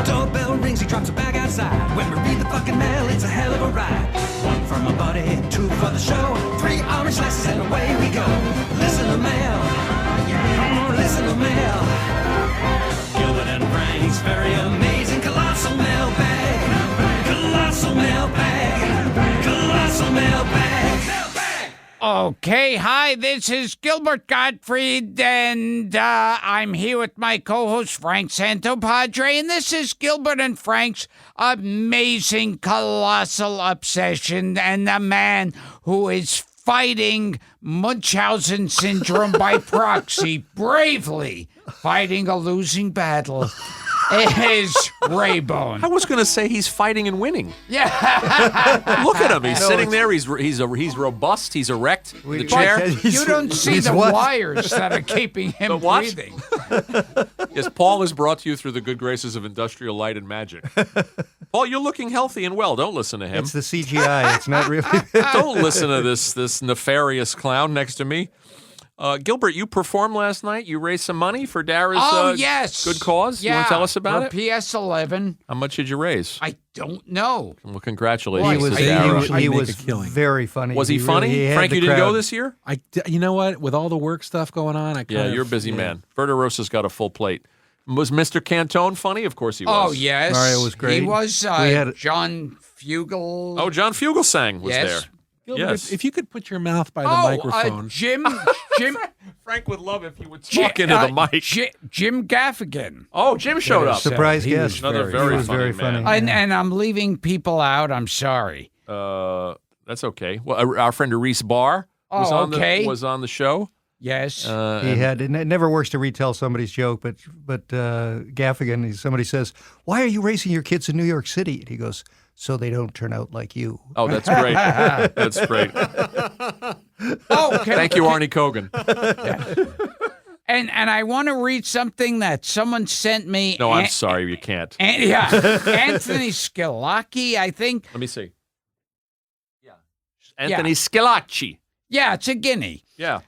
Doorbell rings, he drops a bag outside. When we read the fucking mail, it's a hell of a ride. One from a buddy, two for the show. 3 orange slices and away we go. Listen to mail. Listen to mail. Gilbert and Frank's very amazing colossal mailbag. Colossal mailbag. Colossal mailbag. Okay, hi, this is Gilbert Gottfried, and I'm here with my co-host Frank Santopadre, and this is Gilbert and Frank's amazing colossal obsession, and the man who is fighting Munchausen syndrome by proxy, bravely fighting a losing battle, is Raybone. I was going to say he's fighting and winning. Yeah. Look at him. He's sitting there. He's robust. He's erect. The chair. You don't see the wires that are keeping him breathing. Yes, Paul is brought to you through the good graces of Industrial Light and Magic. Paul, you're looking healthy and well. Don't listen to him. It's the CGI. It's not really. Don't listen to this nefarious clown next to me. Gilbert, you performed last night. You raised some money for Dara's yes. good cause. Yeah, You want to tell us about it? PS11. How much did you raise? I don't know. Well, congratulations to he Dara. was very funny. Was he funny? Really, Frank, you didn't go this year? You know what? With all the work stuff going on, you're a busy man. Verderosa's got a full plate. Was Mr. Cantone funny? Of course he was. Oh, yes. Mario was great. He was John Fugel. Oh, John Fugelsang was there. Gilbert, Yes. if you could put your mouth by the microphone. Jim. Frank would love if you would talk into the mic. Jim Gaffigan. Oh, Jim showed up. Surprise He guest. Another He very was funny very man. funny. And I'm leaving people out. I'm sorry. That's okay. Well, our friend Reese Barr was on the show. Yes. He had. It never works to retell somebody's joke, but Gaffigan. Somebody says, "Why are you raising your kids in New York City?" And he goes, "So they don't turn out like you." Oh, that's great. That's great. Thank you, Arnie Kogan. And I want to read something that someone sent me. No, I'm sorry, you can't. Anthony Scilacci, I think. Let me see. Yeah. Anthony Scilacci. Yeah, it's a guinea. Yeah.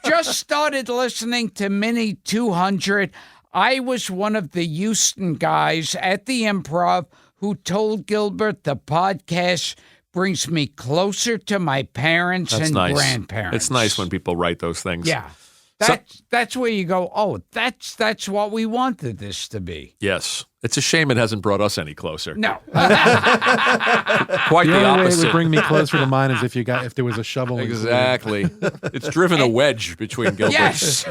Just started listening to Mini 200. I was one of the Houston guys at the Improv who told Gilbert the podcast brings me closer to my parents and grandparents. It's nice when people write those things. Yeah. That's where you go, oh, that's what we wanted this to be. Yes. It's a shame it hasn't brought us any closer. No. Quite The the only way it opposite. would bring me closer to mine is if there was a shovel. Exactly. It's driven a wedge between Gilbert Yes.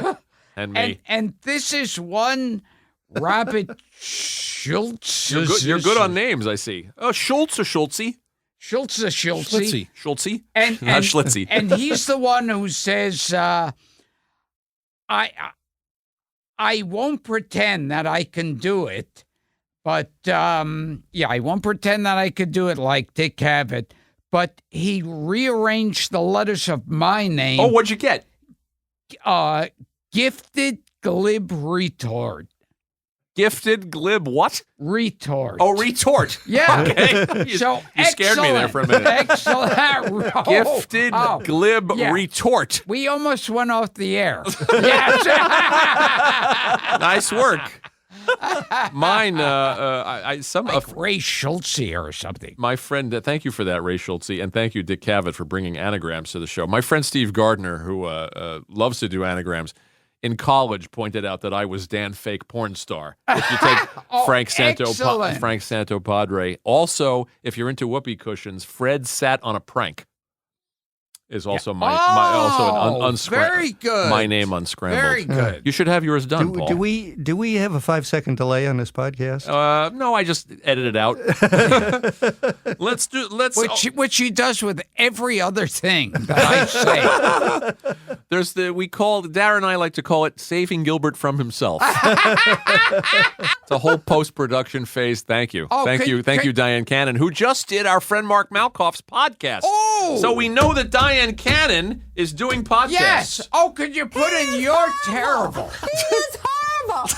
and me. And this is one Robert Schultz. You're good on names, I see. Oh, Schultz or Schultzy? Schultz. Schlitzy. Schultzy? And Not Schlitzy. And he's the one who says, I won't pretend that I can do it, but I won't pretend that I could do it like Dick Cavett. But he rearranged the letters of my name. Oh, what'd you get? Gifted glib retort. Gifted glib what? Retort. Oh, retort. Yeah. Okay. You scared me there for a minute. Excellent. Gifted glib retort. We almost went off the air. Yes. Nice work. Mine, like Ray Schultze or something. My friend, thank you for that, Ray Schultze, and thank you, Dick Cavett, for bringing anagrams to the show. My friend Steve Gardner, who loves to do anagrams, in college pointed out that I was Dan Fake Porn Star. If you take Frank Santopadre. Also, if you're into whoopee cushions, Fred Sat on a Prank is also very good. My name unscrambled. Very good. You should have yours done, Paul. Do we have a 5-second delay on this podcast? No, I just edit it out. Which he does with every other thing that I say. Dara and I like to call it saving Gilbert from himself. It's a whole post-production phase. Thank you. Thank you, Diane Cannon, who just did our friend Mark Malkoff's podcast. Oh! So we know that Diane Cannon is doing podcasts. Yes. Oh, could you put in "You're terrible"? He is horrible.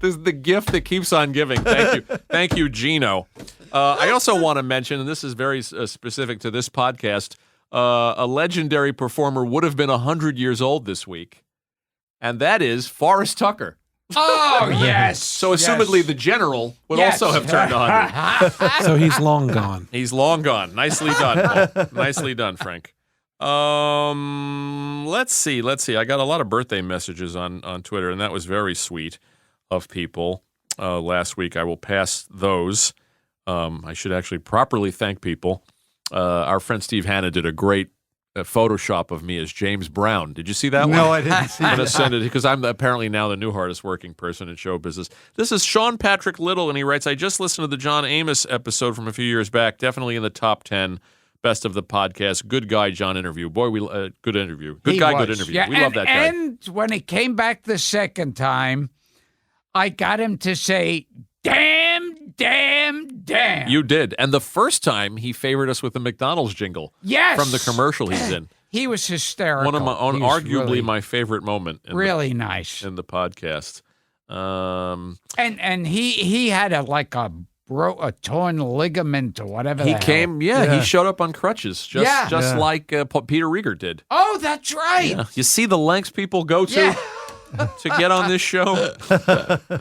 This is the gift that keeps on giving. Thank you. Thank you, Gino. I also want to mention, and this is very specific to this podcast, a legendary performer would have been 100 years old this week, and that is Forrest Tucker. Oh, yes. So assumedly the general would also have turned 100. So he's long gone. He's long gone. Nicely done, Paul. Nicely done, Frank. Let's see. I got a lot of birthday messages on Twitter, and that was very sweet of people last week. I will pass those. I should actually properly thank people. Our friend Steve Hanna did a great Photoshop of me as James Brown. Did you see that one? No, I didn't see I'm going that. to send it because I'm apparently now the new hardest working person in show business. This is Sean Patrick Little, and he writes, I just listened to the John Amos episode from a few years back, definitely in the top 10 best of the podcast. Good guy, John interview. Boy, good interview. Good guy, good interview. Yeah, we love that guy. And when he came back the second time, I got him to say, damn, damn, damn. You did. And the first time, he favored us with the McDonald's jingle. Yes. From the commercial he's in. He was hysterical. One of my own, He was arguably really, my favorite moment really nice. in the podcast. And he had a torn ligament or whatever. He the hell. came, he showed up on crutches, just like Peter Rieger did. Oh, that's right. Yeah. You see the lengths people go to Yeah. to get on this show?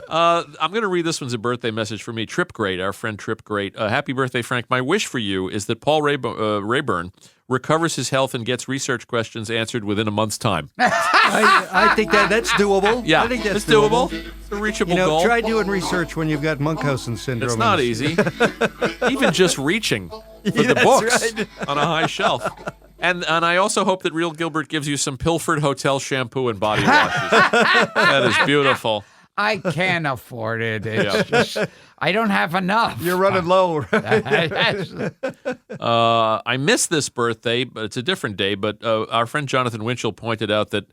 I'm going to read this one's a birthday message for me. Trip Great, our friend Trip Great. Happy birthday, Frank. My wish for you is that Paul Rayburn recovers his health and gets research questions answered within a month's time. I think that's doable. Yeah, I think that's it's doable. It's a reachable goal. Try doing research when you've got Munchausen syndrome. It's not easy. Even just reaching for the books on a high shelf. And I also hope that Real Gilbert gives you some Pilford Hotel shampoo and body washes. That is beautiful. I can't afford it. It's just, I don't have enough. You're running low. I missed this birthday, but it's a different day. But our friend Jonathan Winchell pointed out that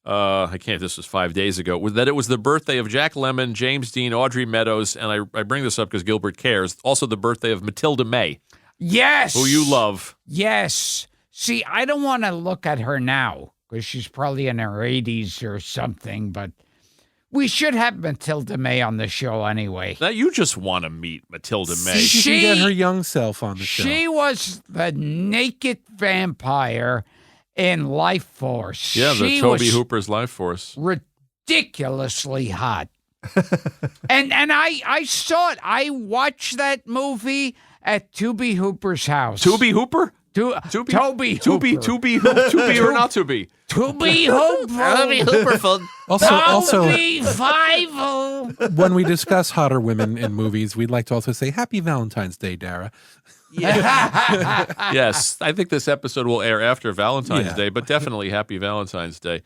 this was 5 days ago, that it was the birthday of Jack Lemmon, James Dean, Audrey Meadows, and I bring this up because Gilbert cares. Also the birthday of Matilda May, Yes. who you love. Yes. See, I don't want to look at her now because she's probably in her 80s or something, but we should have Matilda May on the show anyway. Now you just want to meet Matilda May. See if you can get her young self on the show. She was the naked vampire in Life Force. Yeah, the She Toby was Hooper's Life Force. ridiculously hot. and I saw it. I watched that movie at Toby Hooper's house. Toby Hooper? Toby Hooper. Toby or not Toby? Toby Hooper. Toby Hooper. Also, Toby Five-O. when we discuss hotter women in movies, we'd like to also say Happy Valentine's Day, Dara. Yes, I think this episode will air after Valentine's Yeah. Day, but definitely Happy Valentine's Day.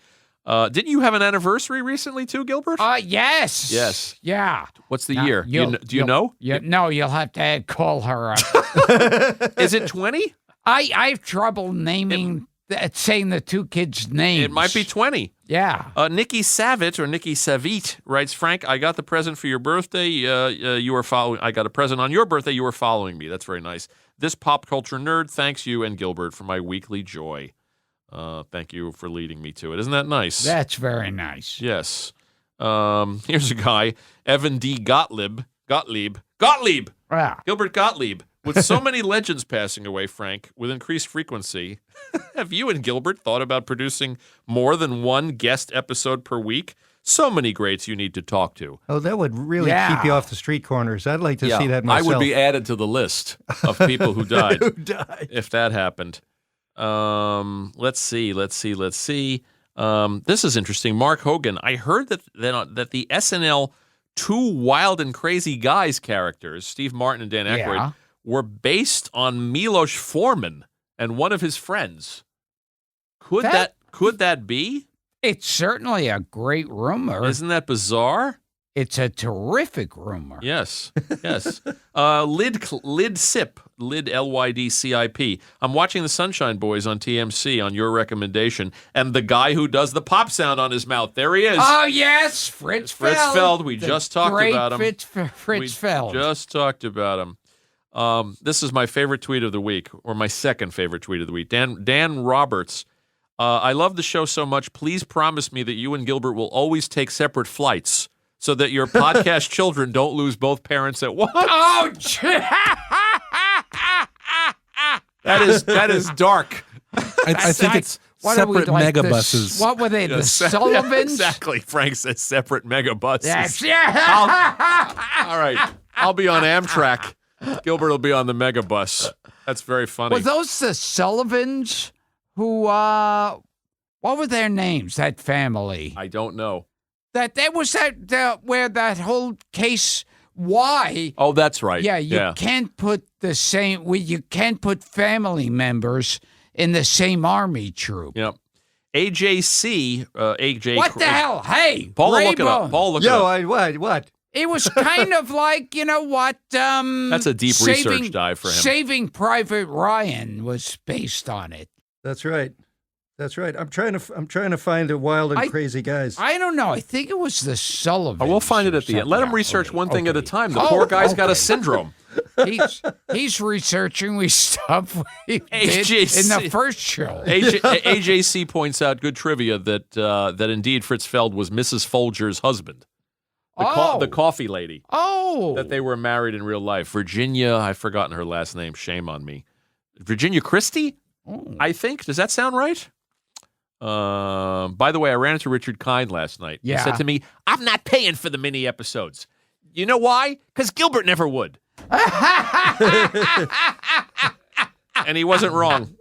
Didn't you have an anniversary recently too, Gilbert? Yes. Yes. Yeah. What's the Now, year? Do you know? No, you'll have to call her up. Is it 20? I have trouble saying the two kids' names. It might be 20. Yeah. Nikki Savit or Nikki Savit writes, Frank, I got the present for your birthday. You were following. I got a present on your birthday. You were following me. That's very nice. This pop culture nerd thanks you and Gilbert for my weekly joy. Thank you for leading me to it. Isn't that nice? That's very nice. Yes. Here's a guy, Evan D. Gottlieb. Yeah. Gilbert Gottlieb. With so many legends passing away, Frank, with increased frequency, have you and Gilbert thought about producing more than one guest episode per week? So many greats you need to talk to. Oh, that would really keep you off the street corners. I'd like to see that myself. I would be added to the list of people who died. Who died. If that happened. Let's see. This is interesting. Mark Hogan. I heard that the SNL Two Wild and Crazy Guys characters, Steve Martin and Dan Aykroyd, were based on Milos Forman and one of his friends. Could that be? It's certainly a great rumor. Isn't that bizarre? It's a terrific rumor. Yes. Lydcip, Lydcip. I'm watching the Sunshine Boys on TMC on your recommendation, and the guy who does the pop sound on his mouth, there he is. Oh, yes, Fritz Feld. We just talked about him. Fritz Feld. Just talked about him. This is my favorite tweet of the week, or my second favorite tweet of the week. Dan Roberts. I love the show so much. Please promise me that you and Gilbert will always take separate flights so that your podcast children don't lose both parents at once. Oh, That is dark. I think it's What are we, separate like megabuses. What were they, the Sullivans? Exactly. Frank says separate megabuses. Yes, yeah. All right. I'll be on Amtrak. Gilbert will be on the megabus. That's very funny. Were those the Sullivans who, what were their names, that family? I don't know. That was where that whole case, why? Oh, that's right. Yeah, you can't put you can't put family members in the same army troop. Yep. AJC, AJ. What the hell? Hey, Paul, look it up. Raybone. Paul, look it up. What? It was kind of like, you know what? That's a deep research dive for him. Saving Private Ryan was based on it. That's right. That's right. I'm trying to find the wild and crazy guys. I don't know. I think it was the Sullivans. Oh, we'll find it at the end. Let him research one thing at a time. The poor guy's got a syndrome. He's researching stuff we did AJC. in the first show. AJC points out good trivia that indeed Fritz Feld was Mrs. Folger's husband. The coffee lady. Oh. That they were married in real life. Virginia, I've forgotten her last name. Shame on me. Virginia Christie, I think. Does that sound right? By the way, I ran into Richard Kind last night. Yeah. He said to me, I'm not paying for the mini episodes. You know why? Because Gilbert never would. And he wasn't wrong.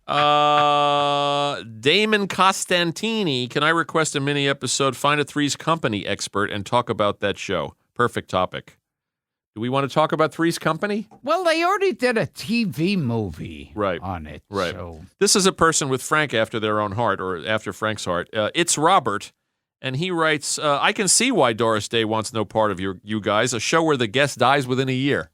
Damon Costantini, can I request a mini episode? Find a Three's Company expert and talk about that show. Perfect topic. Do we want to talk about Three's Company? Well, they already did a TV movie on it. Right. So. This is a person with Frank after their own heart, or after Frank's heart. It's Robert, and he writes, I can see why Doris Day wants no part of you guys, a show where the guest dies within a year.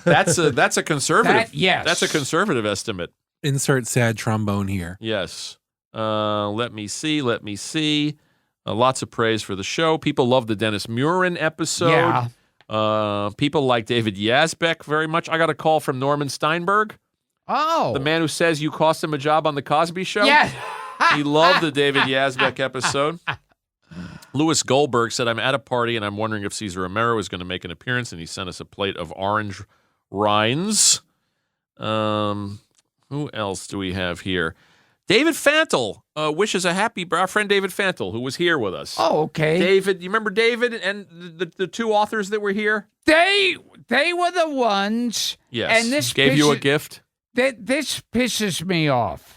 That's a conservative. Yes. That's a conservative estimate. Insert sad trombone here. Yes. Let me see. Lots of praise for the show. People love the Dennis Murin episode. Yeah. People like David Yazbek very much. I got a call from Norman Steinberg. Oh. The man who says you cost him a job on The Cosby Show. Yeah. He loved the David Yazbek episode. Louis Goldberg said, I'm at a party and I'm wondering if Cesar Romero is going to make an appearance, and he sent us a plate of orange rinds. Who else do we have here? David Fantle wishes a happy, our friend David Fantle, who was here with us. Oh, okay. David, you remember David and the two authors that were here? They were the ones. Yes. And this gave you a gift? This pisses me off.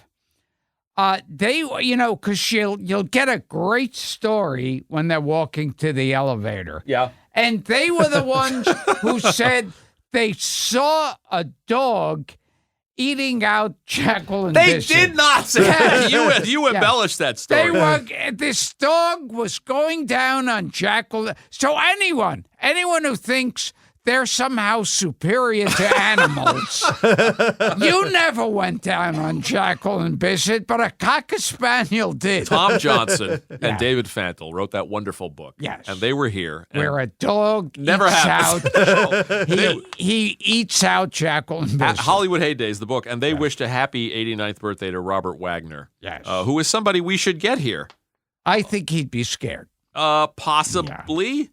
Because you'll get a great story when they're walking to the elevator. Yeah. And they were the ones who said they saw a dog eating out Jacqueline They Bishop. did not say that. You embellished that story. This dog was going down on Jacqueline. So anyone who thinks they're somehow superior to animals. You never went down on Jacqueline Bishop, but a Cocker Spaniel did. Tom Johnson and David Fantle wrote that wonderful book. Yes. And they were here. Where a dog never eats happens. out. he eats out Jacqueline Bishop. Hollywood Heydays, the book. And they wished a happy 89th birthday to Robert Wagner. Yes. Who is somebody we should get here. I think he'd be scared. Possibly.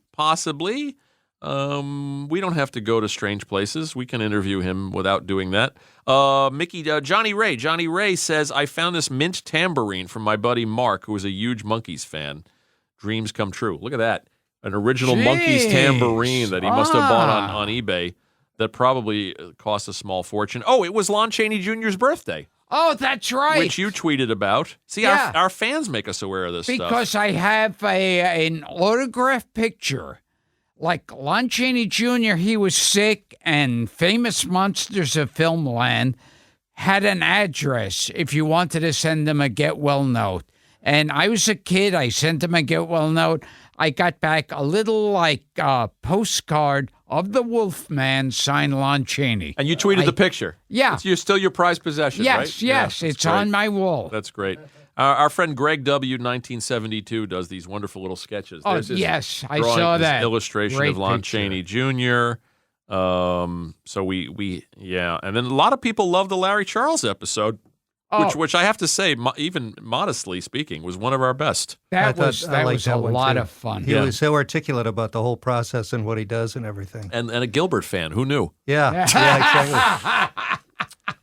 We don't have to go to strange places. We can interview him without doing that. Johnny Ray says, I found this mint tambourine from my buddy Mark, who is a huge Monkees fan. Dreams come true. Look at that. An original Monkees tambourine that he must have bought on eBay that probably cost a small fortune. Oh, it was Lon Chaney Jr.'s birthday. Oh, that's right. Which you tweeted about. See, our fans make us aware of this stuff. Because I have an autographed picture. Like Lon Chaney Jr., he was sick, and Famous Monsters of Filmland had an address if you wanted to send them a get well note. And I was a kid. I sent them a get well note. I got back a little postcard of the Wolfman signed Lon Chaney. And you tweeted the picture. Yeah. It's still your prized possession, right? Yes. It's great. On my wall. That's great. Our friend Greg W. 1972 does these wonderful little sketches. Oh, yes, I saw that. Illustration Great of Lon picture. Chaney Jr. So we and then a lot of people love the Larry Charles episode, which I have to say, even modestly speaking, was one of our best. That was a lot of fun. He was so articulate about the whole process and what he does and everything. And a Gilbert fan, who knew? Yeah, exactly.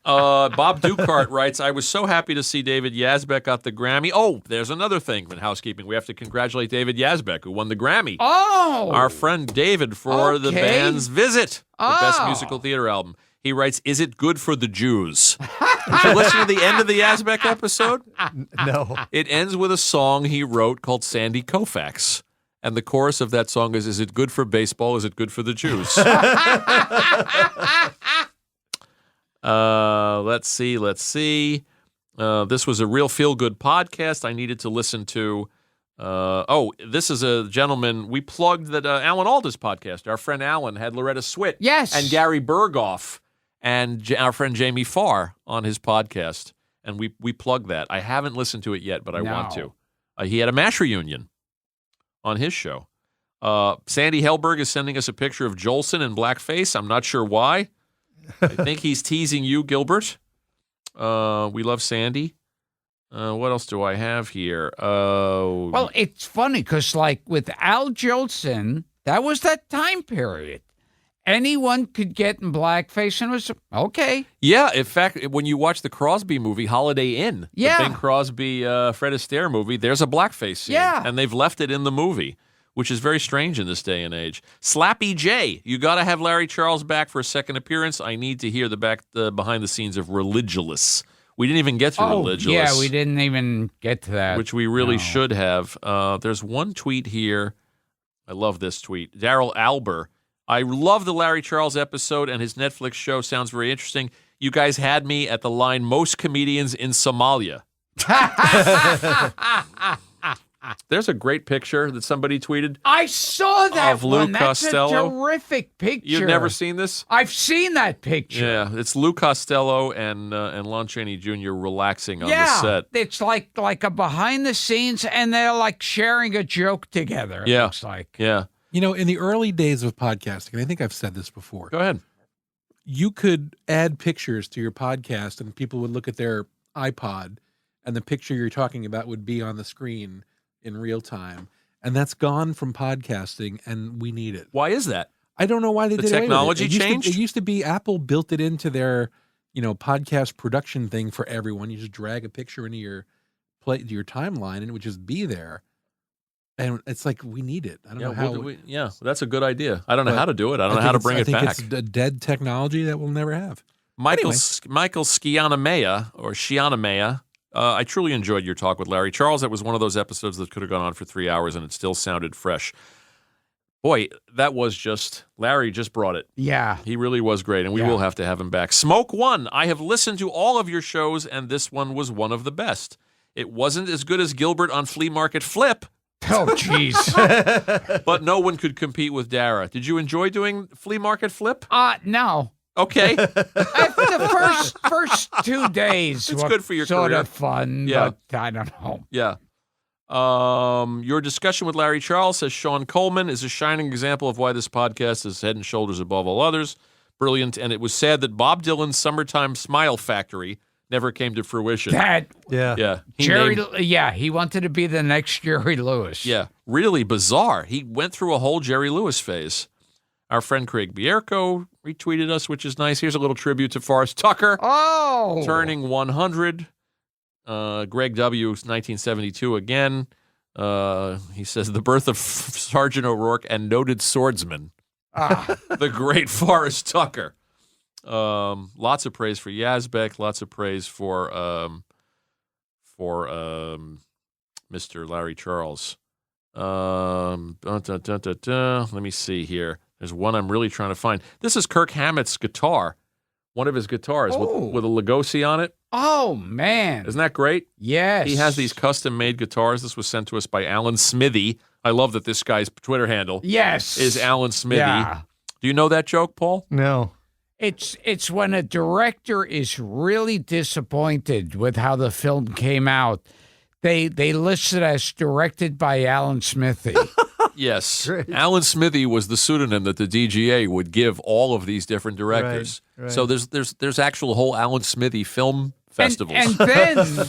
Bob Dukart writes, I was so happy to see David Yazbek got the Grammy. Oh, there's another thing in housekeeping. We have to congratulate David Yazbek, who won the Grammy. Oh! Our friend David for the Okay. band's Visit, the best Oh. musical theater album. He writes, is it good for the Jews? Did you listen to the end of the Yazbek episode? No. It ends with a song he wrote called Sandy Koufax. And the chorus of that song is it good for baseball? Is it good for the Jews? Let's see. This was a real feel-good podcast I needed to listen to. This is a gentleman. We plugged that Alan Alda's podcast. Our friend Alan had Loretta Swit. Yes. And Gary Berghoff and our friend Jamie Farr on his podcast. And we plugged that. I haven't listened to it yet, but I want to. He had a MASH reunion on his show. Sandy Helberg is sending us a picture of Jolson in blackface. I'm not sure why. I think he's teasing you, Gilbert. We love Sandy. What else do I have here? Well, it's funny because, like, with Al Jolson, that was that time period. Anyone could get in blackface and it was okay. Yeah, in fact, when you watch the Crosby movie, Holiday Inn, Yeah. the Bing Crosby, Fred Astaire movie, there's a blackface scene. Yeah. And they've left it in the movie, which is very strange in this day and age. Slappy J, you got to have Larry Charles back for a second appearance. I need to hear the behind the scenes of Religulous. We didn't even get through Religulous. Yeah, we didn't even get to that. Which we really should have. There's one tweet here. I love this tweet. Daryl Alber. I love the Larry Charles episode, and his Netflix show sounds very interesting. You guys had me at the line, most comedians in Somalia. There's a great picture that somebody tweeted. I saw that Of Lou one. That's Costello. a terrific picture. You've never seen this? I've seen that picture. Yeah, it's Lou Costello and Lon Chaney Jr. relaxing on the set. It's like a behind the scenes, and they're like sharing a joke together. It Yeah. looks like. Yeah. You know, in the early days of podcasting, and I think I've said this before, Go ahead. you could add pictures to your podcast and people would look at their iPod and the picture you're talking about would be on the screen in real time. And that's gone from podcasting, and we need it. Why is that? I don't know why they The did away with it. technology It used to- changed? It used to be Apple built it into their, podcast production thing for everyone. You just drag a picture into your timeline, and it would just be there. And it's like, we need it. I don't know how. That's a good idea. I don't know But how to do it. I don't know how to bring it back. I think it's a dead technology that we'll never have. Michael Anyway. Michael Scianamea. I truly enjoyed your talk with Larry Charles. That was one of those episodes that could have gone on for 3 hours and it still sounded fresh. Boy, that was just Larry just brought it. Yeah. He really was great, and we will have to have him back. Smoke One. I have listened to all of your shows, and this one was one of the best. It wasn't as good as Gilbert on Flea Market Flip, Oh, jeez. but no one could compete with Dara. Did you enjoy doing Flea Market Flip? No. Okay. The first 2 days It's were good for your sort career. of fun, Yeah. but I don't know. Yeah. Your discussion with Larry Charles, says Sean Coleman, is a shining example of why this podcast is head and shoulders above all others. Brilliant. And it was sad that Bob Dylan's Summertime Smile Factory never came to fruition. That Yeah. he wanted to be the next Jerry Lewis. Yeah. Really bizarre. He went through a whole Jerry Lewis phase. Our friend Craig Bierko retweeted us, which is nice. Here's a little tribute to Forrest Tucker. Oh. Turning 100. Greg W. 1972 again. He says the birth of Sergeant O'Rourke and noted swordsman, the great Forrest Tucker. Lots of praise for Yazbek. Lots of praise for Mr. Larry Charles. Let me see here. There's one I'm really trying to find. This is Kirk Hammett's guitar. One of his guitars with a Lugosi on it. Oh, man. Isn't that great? Yes. He has these custom-made guitars. This was sent to us by Alan Smithy. I love that this guy's Twitter handle is Alan Smithy. Yeah. Do you know that joke, Paul? No. It's when a director is really disappointed with how the film came out. They list it as directed by Alan Smithy. Yes. Great. Alan Smithy was the pseudonym that the DGA would give all of these different directors. Right. So there's actual whole Alan Smithy film festivals. And then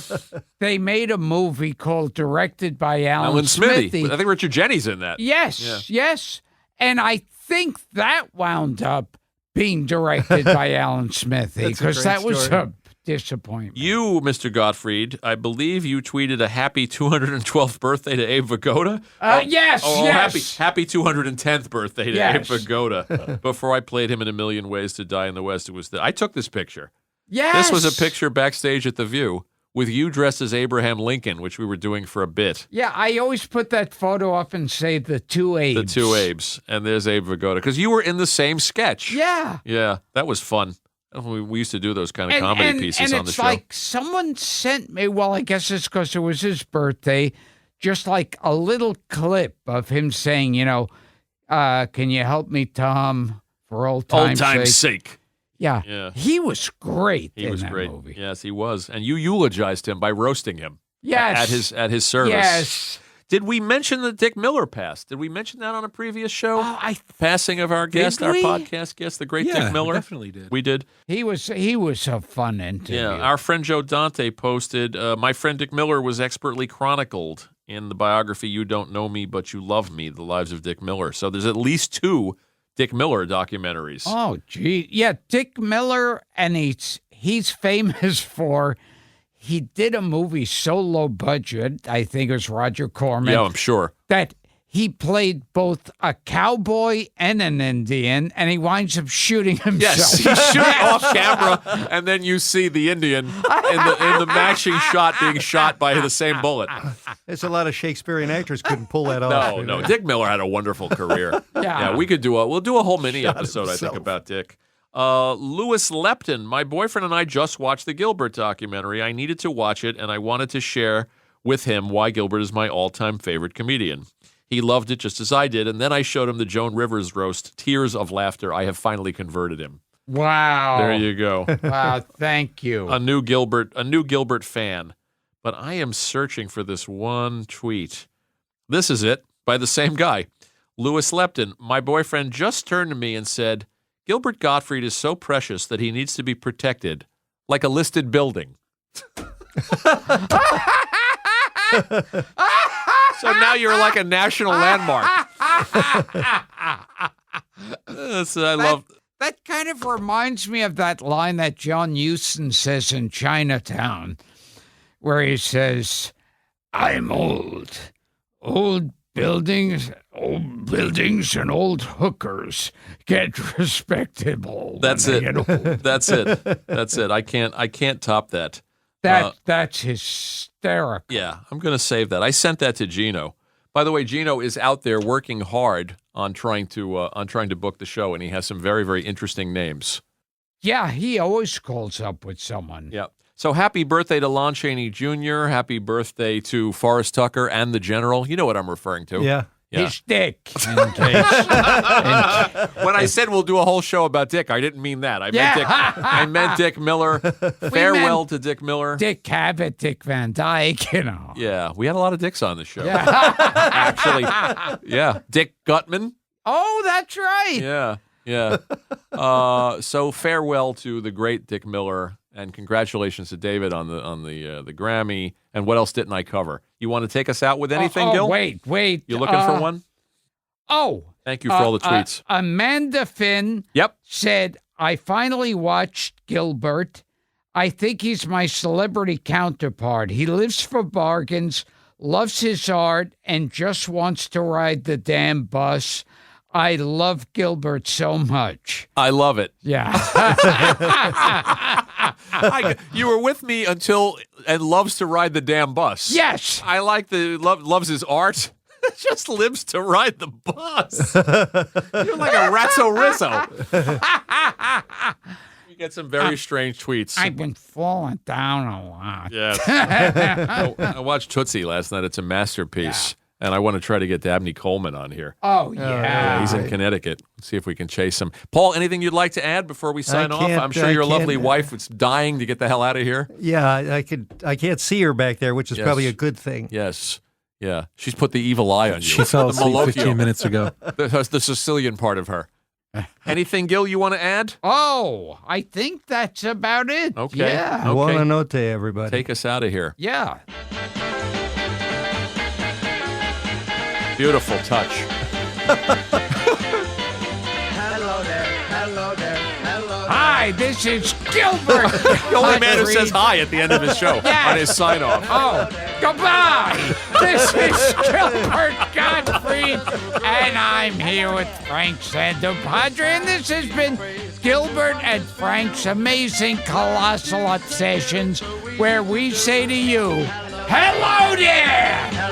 they made a movie called Directed by Alan Smithy. I think Richard Jennings in that. Yes. And I think that wound up being directed by Alan Smithy, That's a because great that was story. a disappointment. You, Mr. Gottfried, I believe you tweeted a happy 212th birthday to Abe Vigoda. Yes, yes. Happy 210th birthday to Yes. Abe Vigoda. Before I played him in A Million Ways to Die in the West, I took this picture. Yes. This was a picture backstage at The View with you dressed as Abraham Lincoln, which we were doing for a bit. Yeah, I always put that photo up and say the two Abes. The two Abes. And there's Abe Vigoda. Because you were in the same sketch. Yeah. Yeah, that was fun. We used to do those kind of comedy pieces on the show. And it's like someone sent me, well, I guess it's because it was his birthday, just like a little clip of him saying, can you help me, Tom, for old time's sake. Yeah. He was great He in was that great. movie. Yes, he was. And you eulogized him by roasting him. Yes. At his service. Yes. Did we mention that Dick Miller passed? Did we mention that on a previous show? Oh, Passing of our guest, our we? podcast guest, the great Yeah, Dick Miller. we definitely did. We did. He was a fun interview. Yeah. Our friend Joe Dante posted, my friend Dick Miller was expertly chronicled in the biography You Don't Know Me, But You Love Me, The Lives of Dick Miller. So there's at least 2 Dick Miller documentaries. Oh, gee. Yeah, Dick Miller, and he's famous for, he did a movie so low budget, I think it was Roger Corman, Yeah, I'm sure. that he played both a cowboy and an Indian, and he winds up shooting himself. Yes, he's shooting off camera, and then you see the Indian in the matching shot being shot by the same bullet. There's a lot of Shakespearean actors couldn't pull that off. No. Dick Miller had a wonderful career. Yeah. We could we'll do a whole mini episode, I think, himself. about Dick. Louis Lepton, my boyfriend and I just watched the Gilbert documentary. I needed to watch it, and I wanted to share with him why Gilbert is my all-time favorite comedian. He loved it just as I did, and then I showed him the Joan Rivers roast, Tears of Laughter. I have finally converted him. Wow. There you go. Wow, thank you. A new Gilbert fan. But I am searching for this one tweet. This is it, by the same guy. Louis Lepton, my boyfriend just turned to me and said, Gilbert Gottfried is so precious that he needs to be protected, like a listed building. So now you're like a national landmark. That kind of reminds me of that line that John Huston says in Chinatown, where he says, I'm old. Old buildings and old hookers get respectable. That's when it. they get old." That's it. That's it. I can't top that. That's hysterical. Yeah, I'm going to save that. I sent that to Gino. By the way, Gino is out there working hard on trying to book the show, and he has some very, very interesting names. Yeah, he always calls up with someone. Yeah. So happy birthday to Lon Chaney Jr. Happy birthday to Forrest Tucker and the General. You know what I'm referring to. Yeah. His dick. In case. When I said we'll do a whole show about Dick, I didn't mean that. I meant Dick Miller. Farewell to Dick Miller. Dick Cavett, Dick Van Dyke, Yeah, we had a lot of dicks on the show. Yeah. Actually, yeah. Dick Gutman. Oh, that's right. Yeah. So farewell to the great Dick Miller, and congratulations to David on the Grammy. And what else didn't I cover? You want to take us out with anything, Gil? Wait. You looking for one? Oh. Thank you for all the tweets. Amanda Finn said, I finally watched Gilbert. I think he's my celebrity counterpart. He lives for bargains, loves his art, and just wants to ride the damn bus. I love Gilbert so much. I love it. Yeah. You were with me until and loves to ride the damn bus. Yes. I like loves his art. Just lives to ride the bus. You're like a Ratso Rizzo. You get some very strange tweets. I've been falling down a lot. Yes. I watched Tootsie last night. It's a masterpiece. And I want to try to get Dabney Coleman on here. Oh, yeah. He's in Connecticut. Let's see if we can chase him. Paul, anything you'd like to add before we sign off? I'm sure your lovely wife was dying to get the hell out of here. Yeah, I can't see her back there, which is probably a good thing. Yes. Yeah. She's put the evil eye on you. She fell The asleep Malocchio. 15 minutes ago. The Sicilian part of her. Anything, Gil, you want to add? Oh, I think that's about it. Okay. Yeah. Okay. Buona notte, everybody. Take us out of here. Yeah. Beautiful touch. Hello there, hello there. Hi, this is Gilbert. The only man who says hi at the end of his show Yes. on his sign-off. Oh, goodbye. This is Gilbert Gottfried, and I'm here with Frank Santopadre, and this has been Gilbert and Frank's amazing colossal obsessions, where we say to you, hello there.